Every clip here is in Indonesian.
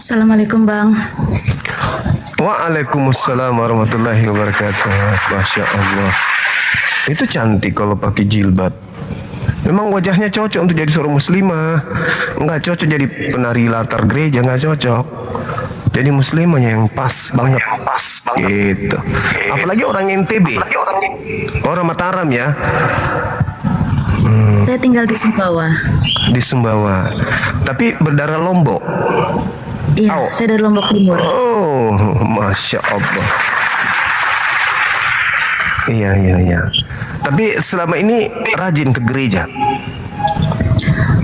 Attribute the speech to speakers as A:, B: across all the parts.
A: Assalamualaikum Bang.
B: Waalaikumsalam warahmatullahi wabarakatuh. Masya Allah. Itu cantik kalau pakai jilbab. Memang wajahnya cocok untuk jadi seorang muslimah. Enggak cocok jadi penari latar gereja, enggak cocok. Jadi muslimahnya yang pas banget. Gitu. Apalagi orang NTB. Orang Mataram ya.
A: Saya tinggal di Sumbawa.
B: Di Sumbawa. Tapi berdarah Lombok.
A: Iya, saya dari Lombok Timur.
B: Oh, Masya Allah. Iya. Tapi selama ini rajin ke gereja?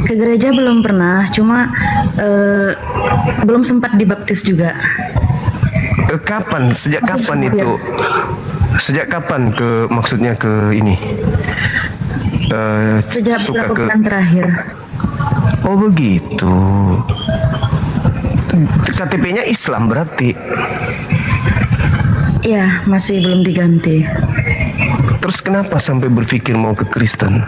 A: Ke gereja belum pernah, cuma belum sempat dibaptis juga.
B: Kapan? Sejak kapan itu? Sejak kapan maksudnya ke ini?
A: Sejak beberapa bulan terakhir.
B: Oh begitu. KTP-nya Islam berarti?
A: Iya, masih belum diganti.
B: Terus kenapa sampai berpikir mau ke Kristen?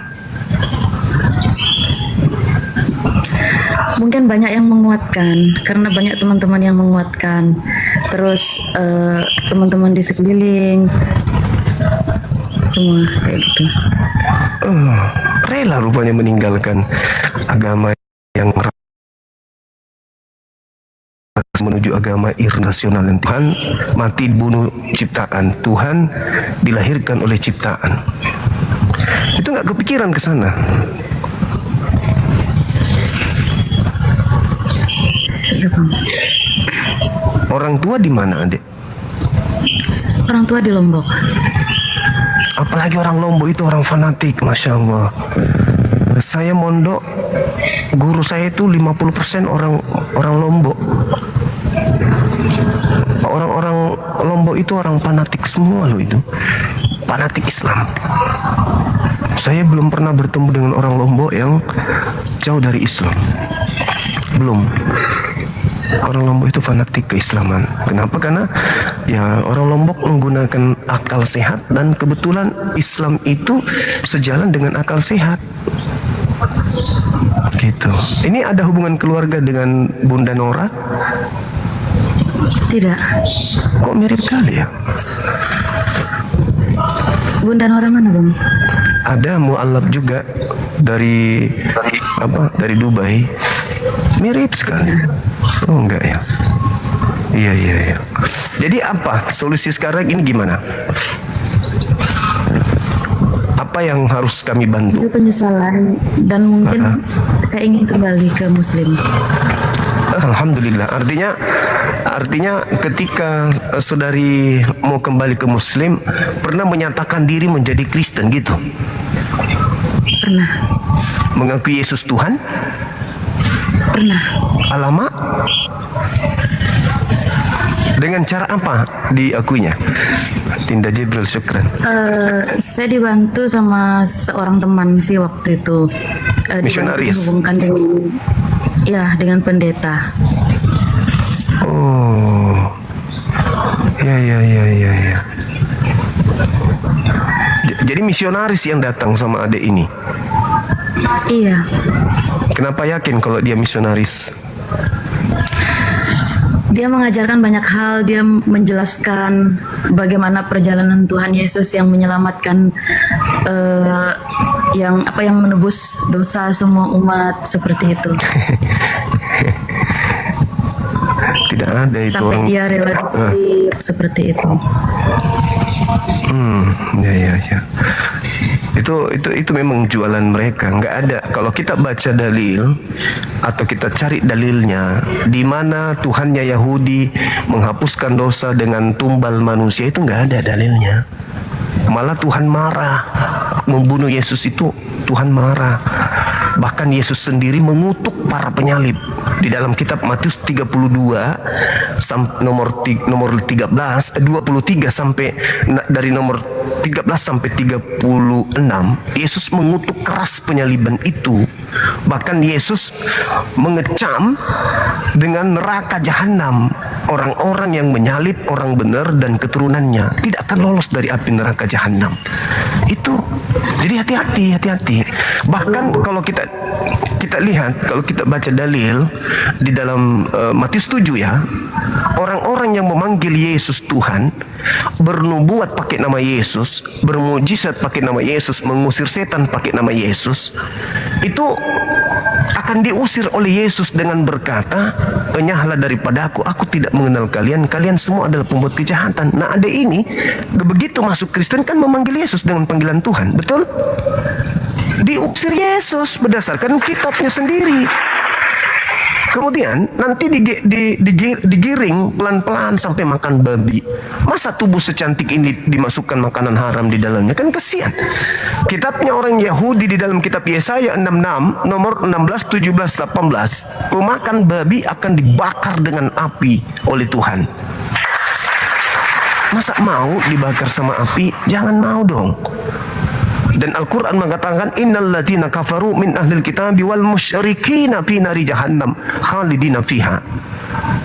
A: Mungkin banyak yang menguatkan, karena banyak teman-teman yang menguatkan. Terus teman-teman di sekeliling, semua kayak gitu.
B: Rela rupanya meninggalkan agama yang menuju agama irrasional yang Tuhan mati bunuh ciptaan, Tuhan dilahirkan oleh ciptaan. Itu nggak kepikiran ke sana?
A: Iya Bang.
B: Orang tua di mana, Adik?
A: Orang tua di Lombok.
B: Apalagi orang Lombok itu orang fanatik, Masya Allah. Saya mondok, guru saya itu 50% orang Lombok. Orang-orang Lombok itu orang fanatik semua loh itu. Fanatik Islam. Saya belum pernah bertemu dengan orang Lombok yang jauh dari Islam. Belum. Orang Lombok itu fanatik keislaman. Kenapa? Karena ya orang Lombok menggunakan akal sehat dan kebetulan Islam itu sejalan dengan akal sehat. Gitu. Ini ada hubungan keluarga dengan Bunda Nora?
A: Tidak.
B: Kok mirip kali ya?
A: Bunda Nora mana Bang?
B: Ada mualaf juga dari Dari Dubai. Mirip sekali. Oh enggak ya? Iya. Jadi apa solusi sekarang ini gimana? Apa yang harus kami bantu?
A: Itu penyesalan dan mungkin saya ingin kembali ke Muslim.
B: Alhamdulillah. Artinya ketika saudari mau kembali ke Muslim, pernah menyatakan diri menjadi Kristen gitu?
A: Pernah.
B: Mengakui Yesus Tuhan?
A: Pernah.
B: Alamak? Dengan cara apa diakuinya? Tinda Jibril, syukran.
A: Saya dibantu sama seorang teman sih waktu itu.
B: Misionaris?
A: Dihubungkan dengan pendeta.
B: Oh, ya. Jadi misionaris yang datang sama adik ini?
A: Iya.
B: Kenapa yakin kalau dia misionaris?
A: Dia mengajarkan banyak hal, dia menjelaskan bagaimana perjalanan Tuhan Yesus yang menyelamatkan yang menebus dosa semua umat seperti itu.
B: Tidak ada itu
A: sampai
B: orang.
A: Dia rela seperti itu.
B: Ya. Itu memang jualan mereka. Nggak ada. Kalau kita baca dalil atau kita cari dalilnya di mana Tuhannya Yahudi menghapuskan dosa dengan tumbal manusia, itu nggak ada dalilnya. Malah Tuhan marah membunuh Yesus itu. Tuhan marah. Bahkan Yesus sendiri mengutuk para penyalib. Di dalam kitab Matius 32 nomor 23 sampai dari nomor 13 sampai 36, Yesus mengutuk keras penyaliban itu. Bahkan Yesus mengecam dengan neraka jahanam orang-orang yang menyalib orang benar dan keturunannya tidak akan lolos dari api neraka jahanam. Itu. Jadi hati-hati. Bahkan kalau kita kita lihat, kalau kita baca dalil di dalam Matius 7 ya, orang-orang yang memanggil Yesus Tuhan, bernubuat pakai nama Yesus, bermujizat pakai nama Yesus, mengusir setan pakai nama Yesus, itu akan diusir oleh Yesus dengan berkata, "Enyahlah daripada aku tidak mengenal kalian, kalian semua adalah pembuat kejahatan." Nah, ada ini, begitu masuk Kristen kan memanggil Yesus dengan panggilan Tuhan, betul? Diusir Yesus berdasarkan kitabnya sendiri. Kemudian nanti digiring pelan-pelan sampai makan babi. Masa tubuh secantik ini dimasukkan makanan haram di dalamnya? Kan kesian. Kitabnya orang Yahudi di dalam kitab Yesaya 66 nomor 16, 17, 18, pemakan babi akan dibakar dengan api oleh Tuhan. Masa mau dibakar sama api? Jangan mau dong. Dan Al-Quran mengatakan, innal ladzina kafaru min ahlil kitabi wal musyrikina fi nari jahannam khalidina fiha.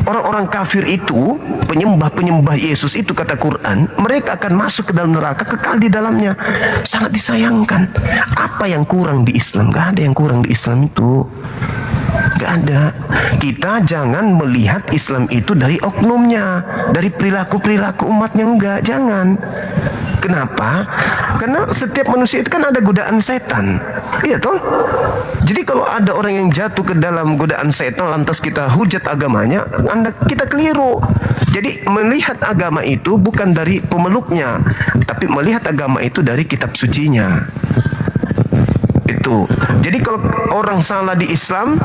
B: Orang-orang kafir itu, penyembah-penyembah Yesus itu, kata Quran, mereka akan masuk ke dalam neraka, kekal di dalamnya. Sangat disayangkan. Apa yang kurang di Islam? Gak ada yang kurang di Islam itu. Gak ada. Kita jangan melihat Islam itu dari oknumnya, dari perilaku-perilaku umatnya. Enggak, jangan. Kenapa? Karena setiap manusia itu kan ada godaan setan. Iya toh? Jadi kalau ada orang yang jatuh ke dalam godaan setan, lantas kita hujat agamanya, kita keliru. Jadi melihat agama itu bukan dari pemeluknya, tapi melihat agama itu dari kitab sucinya. Itu. Jadi kalau orang salah di Islam,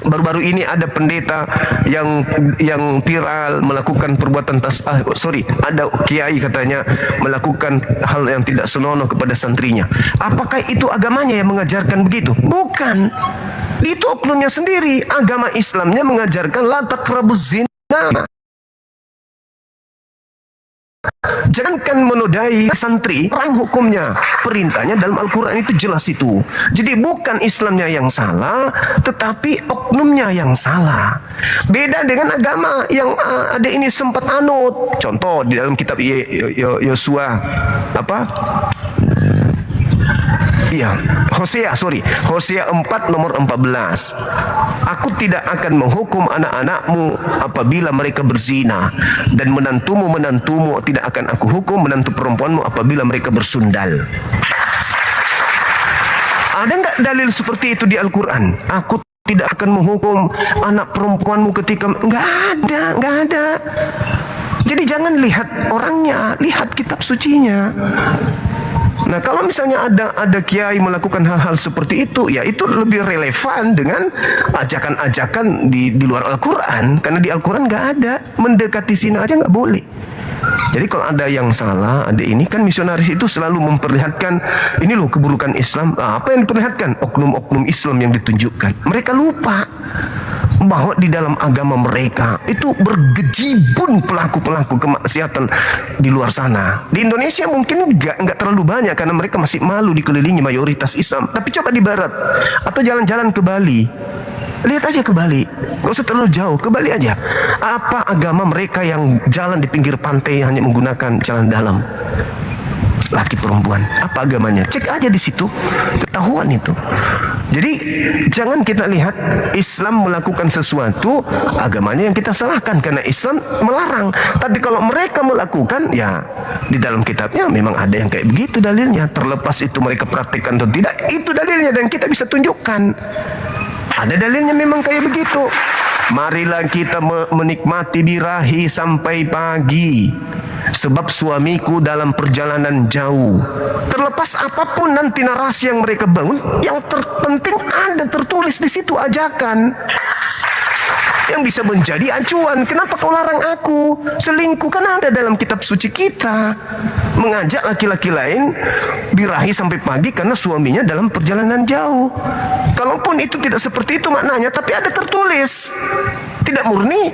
B: baru-baru ini ada pendeta yang viral melakukan perbuatan ada kiai katanya melakukan hal yang tidak senonoh kepada santrinya. Apakah itu agamanya yang mengajarkan begitu? Bukan. Itu oknumnya sendiri. Agama Islamnya mengajarkan la taqrabuz zina. Jangankan menodai santri, haram hukumnya. Perintahnya dalam Al-Quran itu jelas itu. Jadi bukan Islamnya yang salah, tetapi oknumnya yang salah. Beda dengan agama yang ada ini sempat anut. Contoh di dalam kitab Yosua, Hosea 4 nomor 14. Aku tidak akan menghukum anak-anakmu apabila mereka berzina, dan menantumu tidak akan aku hukum, menantu perempuanmu apabila mereka bersundal. Ada nggak dalil seperti itu di Al-Quran? Aku tidak akan menghukum anak perempuanmu ketika... Nggak ada. Jadi jangan lihat orangnya, lihat kitab sucinya. Nah, kalau misalnya ada kiai melakukan hal-hal seperti itu, ya itu lebih relevan dengan ajakan-ajakan di luar Al-Quran. Karena di Al-Quran nggak ada, mendekati zina aja nggak boleh. Jadi kalau ada yang salah, ada ini kan misionaris itu selalu memperlihatkan ini loh keburukan Islam. Apa yang diperlihatkan? Oknum-oknum Islam yang ditunjukkan. Mereka lupa bahwa di dalam agama mereka itu bergejibun pelaku-pelaku kemaksiatan di luar sana. Di Indonesia mungkin nggak terlalu banyak karena mereka masih malu dikelilingi mayoritas Islam. Tapi coba di barat atau jalan-jalan ke Bali, lihat aja ke Bali, nggak usah terlalu jauh, ke Bali aja. Apa agama mereka yang jalan di pinggir pantai hanya menggunakan jalan dalam? Laki perempuan, apa agamanya? Cek aja di situ, ketahuan itu. Jadi jangan kita lihat Islam melakukan sesuatu, agamanya yang kita salahkan karena Islam melarang. Tapi kalau mereka melakukan, ya di dalam kitabnya memang ada yang kayak begitu dalilnya. Terlepas itu mereka praktikkan atau tidak, itu dalilnya dan kita bisa tunjukkan. Ada dalilnya memang kayak begitu. Marilah kita menikmati birahi sampai pagi, sebab suamiku dalam perjalanan jauh. Terlepas apapun nanti narasi yang mereka bangun, yang terpenting ada tertulis di situ ajakan yang bisa menjadi acuan. Kenapa kau larang aku selingkuh? Kan ada dalam kitab suci kita, mengajak laki-laki lain birahi sampai pagi karena suaminya dalam perjalanan jauh. Kalaupun itu tidak seperti itu maknanya, tapi ada tertulis. Tidak murni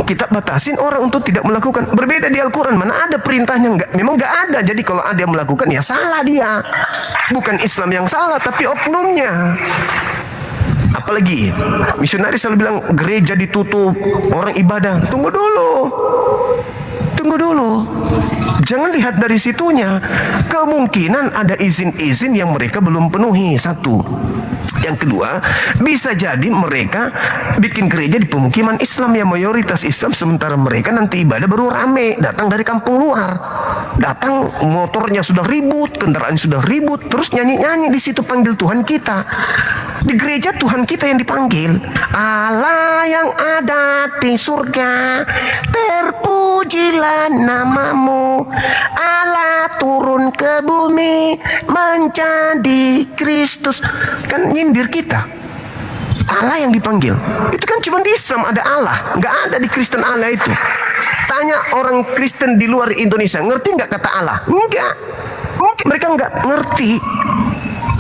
B: kita batasin orang untuk tidak melakukan. Berbeda di Al-Quran, mana ada perintahnya? Memang nggak ada. Jadi kalau ada yang melakukan, ya salah dia. Bukan Islam yang salah, tapi oknumnya. Apalagi misionaris selalu bilang gereja ditutup, orang ibadah. Tunggu dulu, jangan lihat dari situnya. Kemungkinan ada izin-izin yang mereka belum penuhi. Satu. Yang kedua, bisa jadi mereka bikin gereja di pemukiman Islam yang mayoritas Islam, sementara mereka nanti ibadah baru rame, datang dari kampung luar. Datang motornya sudah ribut, kendaraan sudah ribut, terus nyanyi-nyanyi di situ panggil Tuhan kita. Di gereja Tuhan kita yang dipanggil. Allah yang ada di surga, terpujilah namamu. Allah turun ke bumi menjadi Kristus. Kan nyindir kita. Allah yang dipanggil. Itu kan cuma di Islam ada Allah, nggak ada di Kristen Allah itu. Tanya orang Kristen di luar Indonesia, ngerti nggak kata Allah? Enggak. Mungkin mereka nggak ngerti.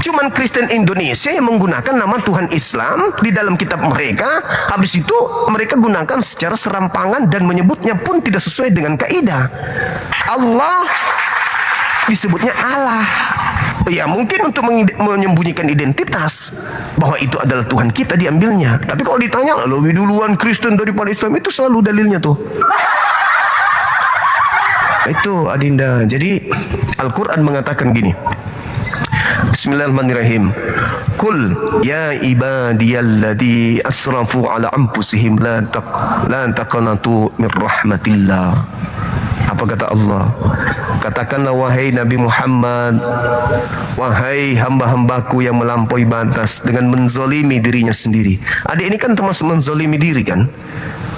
B: Cuman Kristen Indonesia yang menggunakan nama Tuhan Islam di dalam kitab mereka. Habis itu mereka gunakan secara serampangan dan menyebutnya pun tidak sesuai dengan kaidah. Allah disebutnya Allah. Ya mungkin untuk menyembunyikan identitas bahwa itu adalah Tuhan kita diambilnya. Tapi kalau ditanya lebih duluan Kristen daripada Islam, itu selalu dalilnya tuh. Itu Adinda. Jadi Al-Quran mengatakan gini. Bismillahirrahmanirrahim. Qul ya ibadiyalladzi asrafu ala anfusihim la taqnatu min rahmatillah. Apa kata Allah? Katakanlah wahai Nabi Muhammad, wahai hamba-hambaku yang melampaui batas dengan menzolimi dirinya sendiri. Adik ini kan termasuk menzolimi diri kan?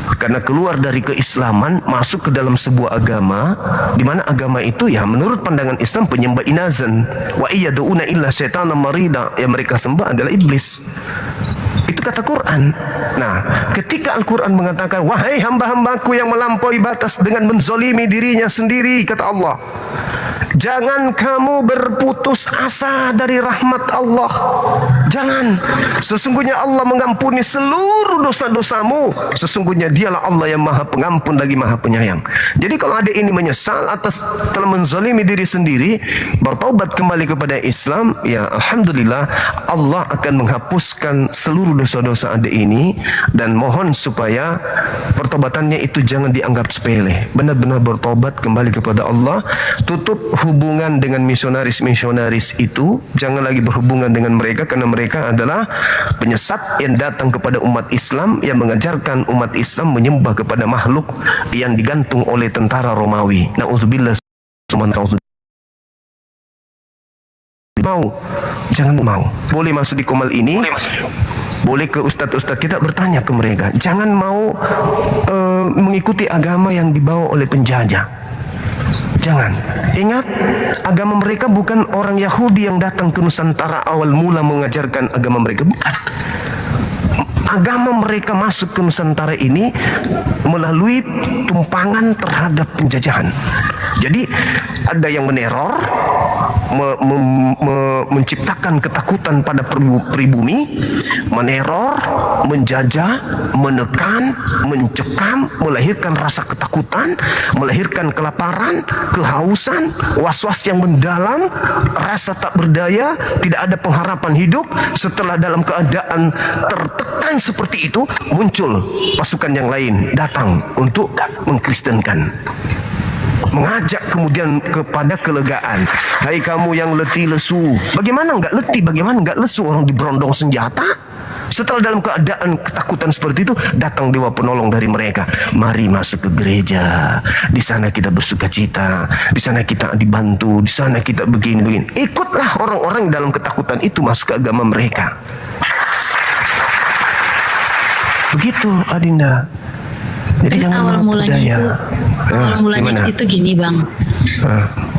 B: Karena keluar dari keislaman masuk ke dalam sebuah agama di mana agama itu ya menurut pandangan Islam penyembah inazan. Wa iyaduna illa syaitanan marida, yang mereka sembah adalah iblis. Itu kata Quran. Nah, ketika Al-Quran mengatakan wahai hamba-hambaku yang melampaui batas dengan menzolimi dirinya sendiri, kata Allah, jangan kamu berputus asa dari rahmat Allah. Jangan. Sesungguhnya Allah mengampuni seluruh dosa-dosamu. Sesungguhnya dialah Allah yang maha pengampun lagi maha penyayang. Jadi kalau ada ini menyesal atas telah menzalimi diri sendiri, bertaubat kembali kepada Islam, ya Alhamdulillah Allah akan menghapuskan seluruh dosa-dosa adik ini. Dan mohon supaya pertobatannya itu jangan dianggap sepele. Benar-benar bertobat kembali kepada Allah. Tutup hubungan dengan misionaris-misionaris itu. Jangan lagi berhubungan dengan mereka, karena mereka adalah penyesat yang datang kepada umat Islam, yang mengajarkan umat Islam menyembah kepada makhluk yang digantung oleh tentara Romawi. Na'udzubillah. Mau, jangan mau. Boleh masuk di Komal ini, boleh ke ustadz-ustadz kita bertanya ke mereka. Jangan mau mengikuti agama yang dibawa oleh penjajah. Jangan. Ingat, agama mereka bukan orang Yahudi yang datang ke Nusantara awal mula mengajarkan agama mereka. Bukan. Agama mereka masuk ke Nusantara ini melalui tumpangan terhadap penjajahan. Jadi ada yang meneror, menciptakan ketakutan pada pribumi, meneror, menjajah, menekan, mencekam, melahirkan rasa ketakutan, melahirkan kelaparan, kehausan, was-was yang mendalam, rasa tak berdaya, tidak ada pengharapan hidup. Setelah dalam keadaan tertekan seperti itu, muncul pasukan yang lain datang untuk mengkristenkan, mengajak kemudian kepada kelegaan. Hai kamu yang letih lesu, bagaimana enggak letih, bagaimana enggak lesu, orang diberondong senjata. Setelah dalam keadaan ketakutan seperti itu, datang dewa penolong dari mereka. Mari masuk ke gereja, di sana kita bersuka cita, di sana kita dibantu, di sana kita begini-begini. Ikutlah orang-orang dalam ketakutan itu masuk ke agama mereka. Begitu Adinda. Jadi jangan
A: awal mulanya
B: gimana?
A: itu gini Bang.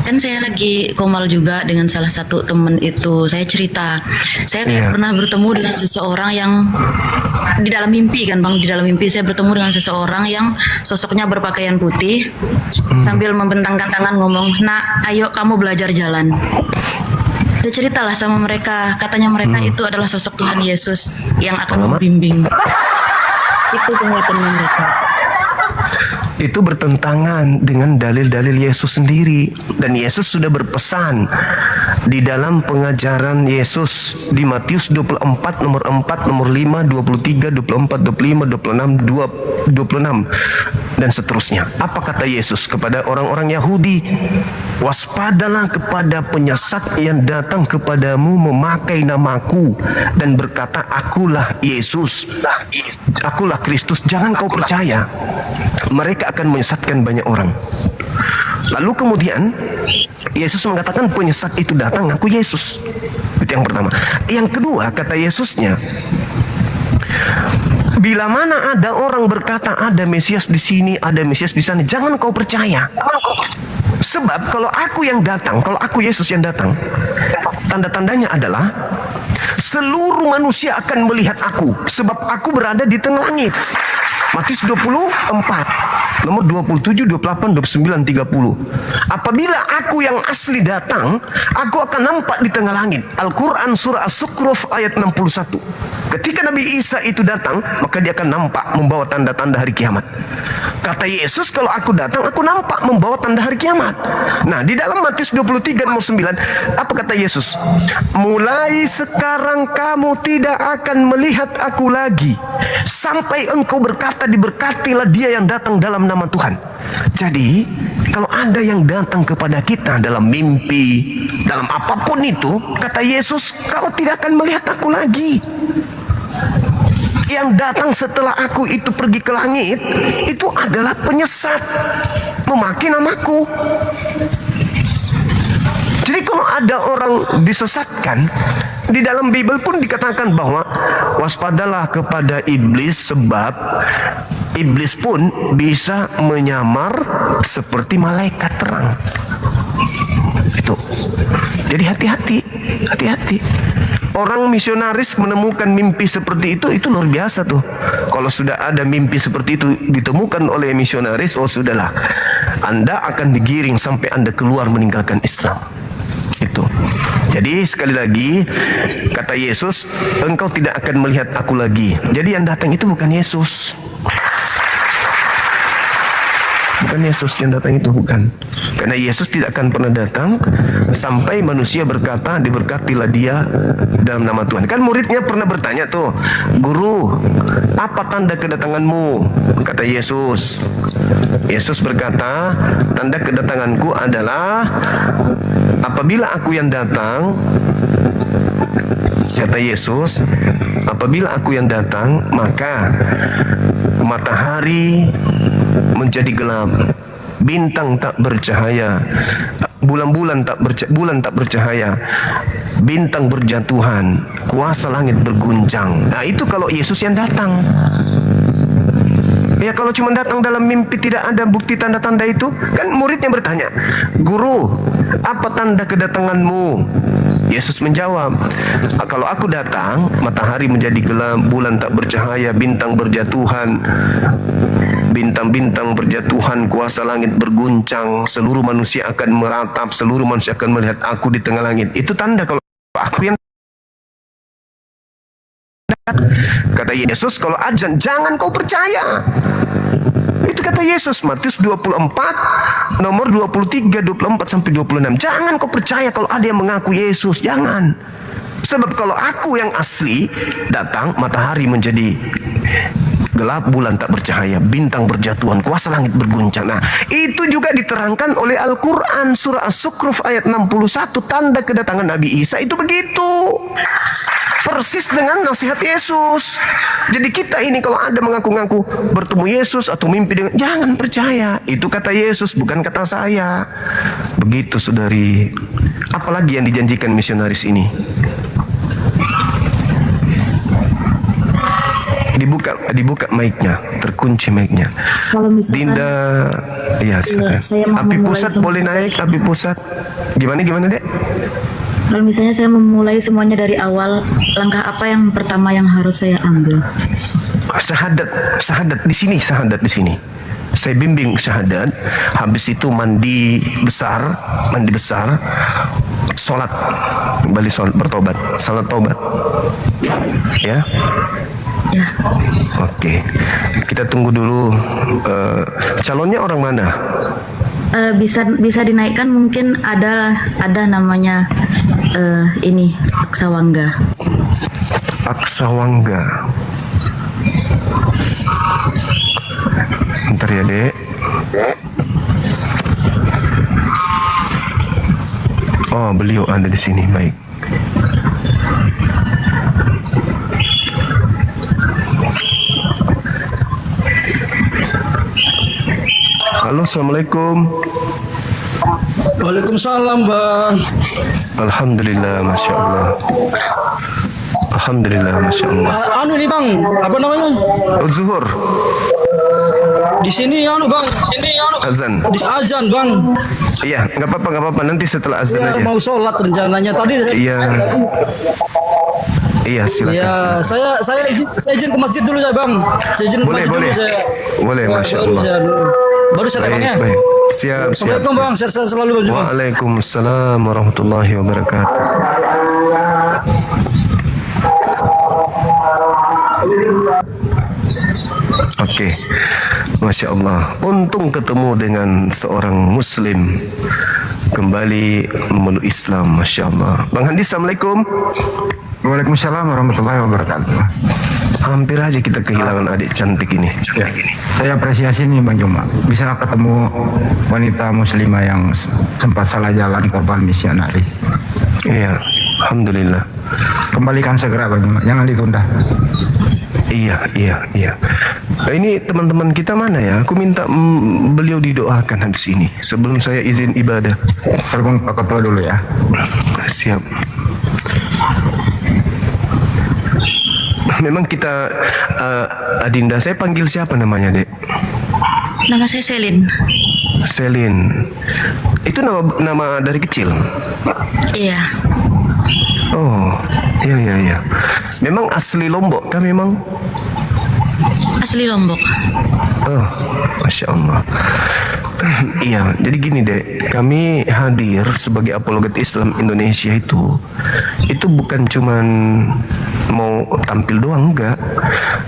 A: Kan saya lagi komal juga dengan salah satu temen itu. Saya cerita, saya pernah bertemu dengan seseorang yang di dalam mimpi kan Bang. Di dalam mimpi saya bertemu dengan seseorang yang sosoknya berpakaian putih, sambil membentangkan tangan ngomong, "Nak, ayo kamu belajar jalan." Saya ceritalah sama mereka, katanya mereka itu adalah sosok Tuhan Yesus yang akan membimbing. Itu penguatannya mereka.
B: Itu bertentangan dengan dalil-dalil Yesus sendiri. Dan Yesus sudah berpesan di dalam pengajaran Yesus di Matius 24 nomor 4, nomor 5, 23, 24, 25, 26, 26. dan seterusnya. Apa kata Yesus kepada orang-orang Yahudi? Waspadalah kepada penyesat yang datang kepadamu memakai namaku dan berkata, akulah Yesus, akulah Kristus. Jangan kau percaya. Mereka akan menyesatkan banyak orang. Lalu kemudian Yesus mengatakan, penyesat itu datang, aku Yesus. Itu yang pertama. Yang kedua, kata Yesusnya, bila mana ada orang berkata ada Mesias di sini, ada Mesias di sana, jangan kau percaya. Sebab kalau aku yang datang, kalau aku Yesus yang datang, tanda-tandanya adalah seluruh manusia akan melihat aku, sebab aku berada di tengah langit. Matius 24, nomor 27, 28, 29, 30. Apabila aku yang asli datang, aku akan nampak di tengah langit. Al-Quran surah As-Zukhruf ayat 61. Ketika Nabi Isa itu datang, maka dia akan nampak membawa tanda-tanda hari kiamat. Kata Yesus, kalau aku datang, aku nampak membawa tanda hari kiamat. Nah, di dalam Matius 23 nomor 9, apa kata Yesus? Mulai sekarang kamu tidak akan melihat aku lagi, sampai engkau berkata, diberkatilah dia yang datang dalam nama Tuhan. Jadi, kalau ada yang datang kepada kita dalam mimpi, dalam apapun itu, kata Yesus, kau tidak akan melihat aku lagi. Yang datang setelah aku itu pergi ke langit, itu adalah penyesat, memakai namaku. Jadi kalau ada orang disesatkan, di dalam Bible pun dikatakan bahwa waspadalah kepada iblis, sebab iblis pun bisa menyamar seperti malaikat terang. Itu. Jadi hati-hati, hati-hati. Orang misionaris menemukan mimpi seperti itu luar biasa tuh. Kalau sudah ada mimpi seperti itu ditemukan oleh misionaris, oh sudahlah, Anda akan digiring sampai Anda keluar meninggalkan Islam. Itu. Jadi sekali lagi kata Yesus, engkau tidak akan melihat aku lagi. Jadi yang datang itu bukan Yesus. Bukan Yesus yang datang itu, bukan. Karena Yesus tidak akan pernah datang sampai manusia berkata, diberkatilah dia dalam nama Tuhan. Kan muridnya pernah bertanya tuh, Guru, apa tanda kedatanganmu? Kata Yesus. Yesus berkata, tanda kedatanganku adalah apabila aku yang datang, kata Yesus, apabila aku yang datang, maka matahari menjadi gelap, bintang tak bercahaya, bulan tak bercahaya, bintang berjatuhan, kuasa langit berguncang. Nah, itu kalau Yesus yang datang. Ya, kalau cuma datang dalam mimpi tidak ada bukti tanda-tanda itu, kan muridnya bertanya, Guru, apa tanda kedatanganmu? Yesus menjawab, kalau aku datang, matahari menjadi gelap, bulan tak bercahaya, bintang berjatuhan, bintang-bintang berjatuhan, kuasa langit berguncang, seluruh manusia akan meratap, seluruh manusia akan melihat aku di tengah langit. Itu tanda kalau aku yang. Kata Yesus, kalau azan jangan kau percaya. Itu kata Yesus, Matius 24 nomor 23, 24 sampai 26. Jangan kau percaya kalau ada yang mengaku Yesus, jangan. Sebab kalau aku yang asli datang, matahari menjadi gelap, bulan tak bercahaya, bintang berjatuhan, kuasa langit berguncang. Nah, itu juga diterangkan oleh Al-Quran surah As-Zukhruf ayat 61, tanda kedatangan Nabi Isa itu begitu. Persis dengan nasihat Yesus. Jadi kita ini kalau ada mengaku-ngaku bertemu Yesus atau mimpi dengan, jangan percaya. Itu kata Yesus, bukan kata saya. Begitu saudari. Apalagi yang dijanjikan misionaris ini? Dibuka mic-nya, terkunci mic-nya.
A: Kalau misalkan
B: Dinda, ya silakan. Api pusat boleh naik, api pusat. Gimana Dek?
A: Kalau misalnya saya memulai semuanya dari awal, langkah apa yang pertama yang harus saya ambil? Syahadat di sini, Saya bimbing syahadat, habis itu mandi besar, sholat, kembali sholat, bertobat, salat tobat. Ya. Ya.
B: Oke. Kita tunggu dulu. Calonnya orang mana?
A: Bisa dinaikkan, mungkin ada namanya ini Aksawangga.
B: Aksawangga. Bentar ya, Dek. Oh, beliau ada di sini. Baik. Halo, assalamualaikum.
C: Waalaikumsalam, Bang.
B: Alhamdulillah, masya Allah. Alhamdulillah, masya Allah.
C: Anu ini, Bang, apa namanya?
B: Oh, zuhur,
C: Di sini Bang.
B: azan.
C: Di azan, Bang.
B: Iya, nggak apa-apa, nggak apa-apa. Nanti setelah azan
C: Ya,
B: aja.
C: mau sholat rencananya tadi.
B: Iya. Iya, silakan.
C: Ya, saya izin ke masjid dulu ya, Bang. Saya izin ke
B: Boleh,
C: masjid
B: boleh.
C: dulu saya.
B: Boleh, masya
C: Baru
B: Allah.
C: baru saya
B: Baik,
C: Bang ya.
B: baik. Siap, siap.
C: Assalamualaikum, Bang. Sehat selalu, Bang.
B: Waalaikumsalam warahmatullahi wabarakatuh. Oke, masya Allah. Untung ketemu dengan seorang Muslim kembali memeluk Islam, masya Allah. Bang Handi, assalamualaikum.
D: Waalaikumsalam warahmatullahi wabarakatuh.
B: Hampir aja kita kehilangan adik cantik ini.
D: Ya, saya apresiasi nih Bang Juma, bisa ketemu wanita muslimah yang sempat salah jalan korban misionari.
B: Iya, alhamdulillah.
D: Kembalikan segera Bang Juma, jangan ditunda.
B: Iya. Nah, ini teman-teman kita mana ya? Aku minta beliau didoakan habis ini sebelum saya izin ibadah.
D: Telepon Pak Ketua dulu ya.
B: Siap. Memang kita Adinda, saya panggil siapa namanya, Dek?
A: Nama saya Selin.
B: Selin. Itu nama dari kecil.
A: Iya.
B: Oh, iya. Memang asli Lombok kan memang?
A: Asli Lombok.
B: Oh, masya Allah. Iya, jadi gini dek, kami hadir sebagai apologet Islam Indonesia itu bukan cuman mau tampil doang, enggak.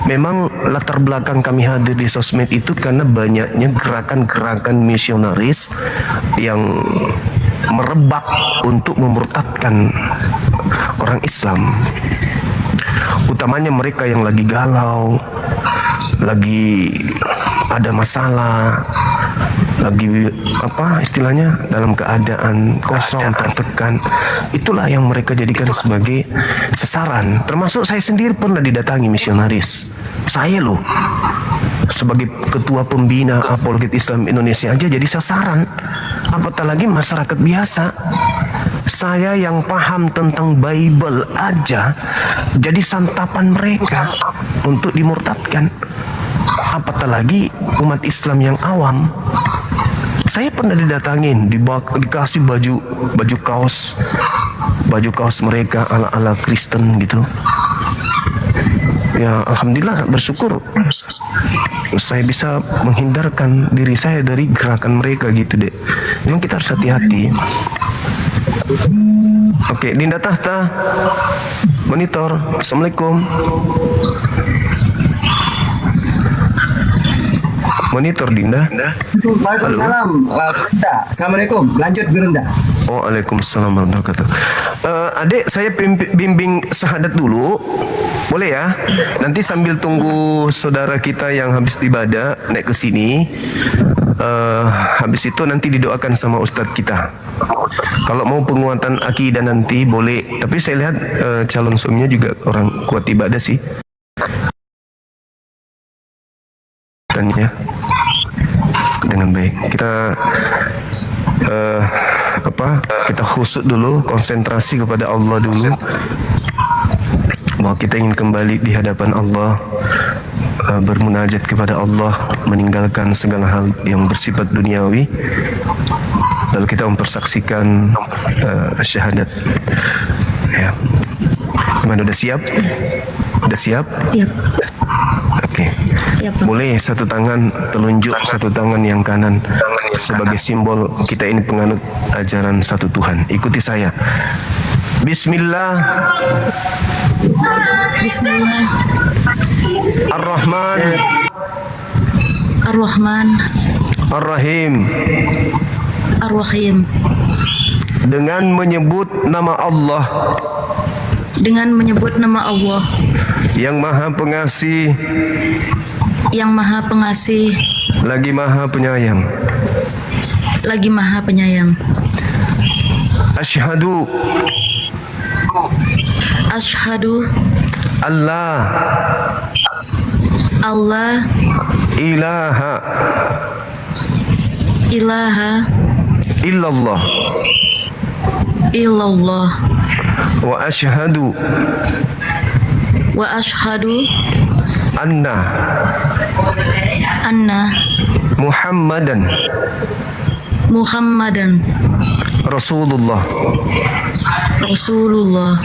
B: Memang latar belakang kami hadir di sosmed itu karena banyaknya gerakan-gerakan misionaris yang merebak untuk memurtadkan orang Islam. Utamanya mereka yang lagi galau, lagi ada masalah, lagi apa istilahnya dalam keadaan kosong, tertekan. Itulah yang mereka jadikan sebagai sasaran. Termasuk saya sendiri pernah didatangi misionaris. Saya loh sebagai ketua pembina apologet Islam Indonesia aja jadi sasaran. Apatah lagi masyarakat biasa. Saya yang paham tentang Bible aja jadi santapan mereka untuk dimurtadkan. Apatah lagi umat Islam yang awam. Saya pernah didatangin, dikasih baju kaos mereka ala Kristen gitu. Ya alhamdulillah, bersyukur saya bisa menghindarkan diri saya dari gerakan mereka gitu deh. Memang kita harus hati-hati. Oke, Dinda Tahta monitor. Assalamualaikum. Monitor Dinda.
E: Waalaikumsalam. Assalamualaikum. Lanjut Gerenda.
B: Oh, waalaikumsalam warahmatullahi wabarakatuh. Adik, saya bimbing syahadat dulu. Boleh ya? Nanti sambil tunggu saudara kita yang habis ibadah naik ke sini. Habis itu nanti didoakan sama ustadz kita. Kalau mau penguatan akidah nanti boleh. Tapi saya lihat calon suaminya juga orang kuat ibadah sih. Tanya dengan baik. Kita kita khusyuk dulu, konsentrasi kepada Allah dulu. Bahwa kita ingin kembali di hadapan Allah, bermunajat kepada Allah, meninggalkan segala hal yang bersifat duniawi. Lalu kita mempersaksikan syahadat. Ya. Gimana, udah siap? Udah siap?
A: Siap.
B: Oke.
A: Siap, Pak.
B: Boleh satu tangan telunjuk, satu tangan yang kanan sebagai simbol kita ini penganut ajaran satu Tuhan. Ikuti saya. Bismillah.
A: Bismillah.
B: Ar-Rahman.
A: Ar-Rahman.
B: Ar-Rahim.
A: Ar-Rahim.
B: Dengan menyebut nama Allah
A: Dengan menyebut nama Allah
B: yang Maha Pengasih,
A: yang Maha Pengasih,
B: lagi Maha Penyayang.
A: lagi Maha Penyayang.
B: Asyhadu
A: Asyhadu
B: Allah
A: Allah
B: ilaha
A: ilaha
B: illallah
A: illallah
B: wa asyhadu
A: wa asyhadu
B: anna
A: anna
B: Muhammadan
A: Muhammadan
B: Rasulullah.
A: Rasulullah.